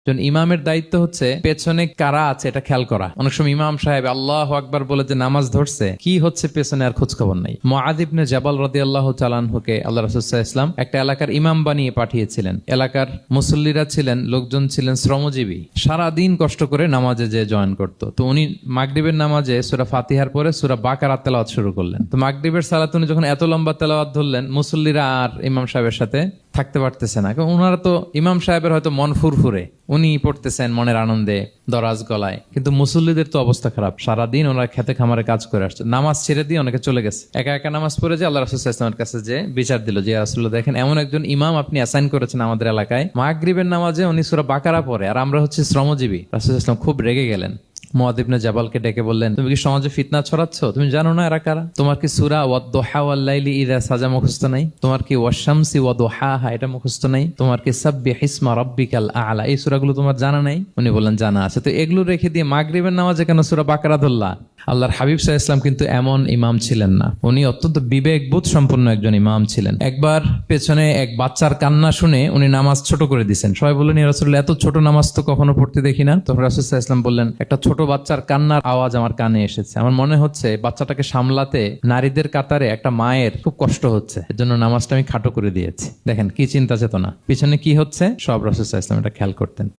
একজন ইমামের দায়িত্ব হচ্ছে পেছনে কারা আছে এটা খেয়াল করা। অনেক সময় ইমাম সাহেব আল্লাহু আকবার বলে যে নামাজ ধরছে, কি হচ্ছে পেছনে আর খোঁজ খবর নাই। মুআয ইবনে জাবাল রাদিয়াল্লাহু তাআলা আনহুকে আল্লাহ রাসূল সাল্লাল্লাহু আলাইহি ওয়াসাল্লাম একটা এলাকার ইমাম বানিয়ে পাঠিয়েছিলেন। এলাকার মুসল্লিরা ছিলেন, লোকজন ছিলেন শ্রমজীবী, সারা দিন কষ্ট করে নামাজে যে জয়েন করত। তো উনি মাগরিবের নামাজে সূরা ফাতিহার পরে সূরা বাকারা তেলাওয়াত শুরু করলেন। তো মাগরিবের সালাতে উনি যখন এত লম্বা তেলাওয়াত ধরলেন, মুসল্লিরা আর ইমাম সাহেবের সাথে থাকতে পারতেছে না, কারণ ওনারা তো ইমাম সাহেবের হয়তো মন ফুরফুরে, উনি পড়তেছেন মনের আনন্দে দরাজ গলায়, কিন্তু মুসল্লিদের তো অবস্থা খারাপ। সারাদিন ওনারা খেতে খামারে কাজ করে আসছে, নামাজ ছেড়ে দিয়ে অনেকে চলে গেছে। একা একা নামাজ পড়ে যে আল্লাহ রাসূল সাল্লাল্লাহু আলাইহি ওয়াসাল্লামের কাছে যে বিচার দিল যে রাসূলুল্লাহ, দেখেন এমন একজন ইমাম আপনি অ্যাসাইন করেছেন আমাদের এলাকায়, মাগরিবের নামাজে উনি সূরা বাকারা পড়ে আর আমরা হচ্ছে শ্রমজীবী। রাসূল সাল্লাল্লাহু আলাইহি ওয়াসাল্লাম খুব রেগে গেলেন। মুআয ইবনে জাবালকে ডেকে বললেন, তুমি কি সমাজে ফিতনা ছড়াচ্ছ? তুমি জানো না এরা কারা? তোমার কি সূরা ওয়াদ-দুহা ওয়াল-লাইলি ইযা সাজা মুখস্থ নাই? তোমার কি ওয়াশ-শামসি ওয়া-দুহাহা এটা মুখস্থ নাই? তোমার কি সাব্বিহিসমা রাব্বিকাল আ'লা এই সূরাগুলো তোমার জানা নাই? উনি বললেন জানা আছে। তো এগুলো রেখে দিয়ে মাগরিবের নামাজে কেন সূরা বাকারা ধরলা? আল্লাহর হাবিব সাল্লাল্লাহু আলাইহি ওয়াসাল্লাম কিন্তু এমন ইমাম ছিলেন না, উনি অত্যন্ত বিবেকবোধ সম্পন্ন একজন ইমাম ছিলেন। একবার পেছনে এক বাচ্চার কান্না শুনে উনি নামাজ ছোট করে দিয়েছেন। সবাই বললেন, ইয়া রাসূলুল্লাহ, এত ছোট নামাজ তো কখনো পড়তে দেখি না। তখন রাসূল সাল্লাল্লাহু আলাইহি ওয়াসাল্লাম বললেন, একটা ছোট বাচ্চার কান্নার আওয়াজ আমার কানে এসেছে, আমার মনে হচ্ছে বাচ্চাটাকে সামলাতে নারীদের কাতারে একটা মায়ের খুব কষ্ট হচ্ছে, এজন্য নামাজটা আমি খাটো করে দিয়েছি। দেখেন কি চিন্তা চেতনা, পিছনে কি হচ্ছে সব রাসূল সাল্লাল্লাহু আলাইহি ওয়াসাল্লাম এটা খেয়াল করতেন।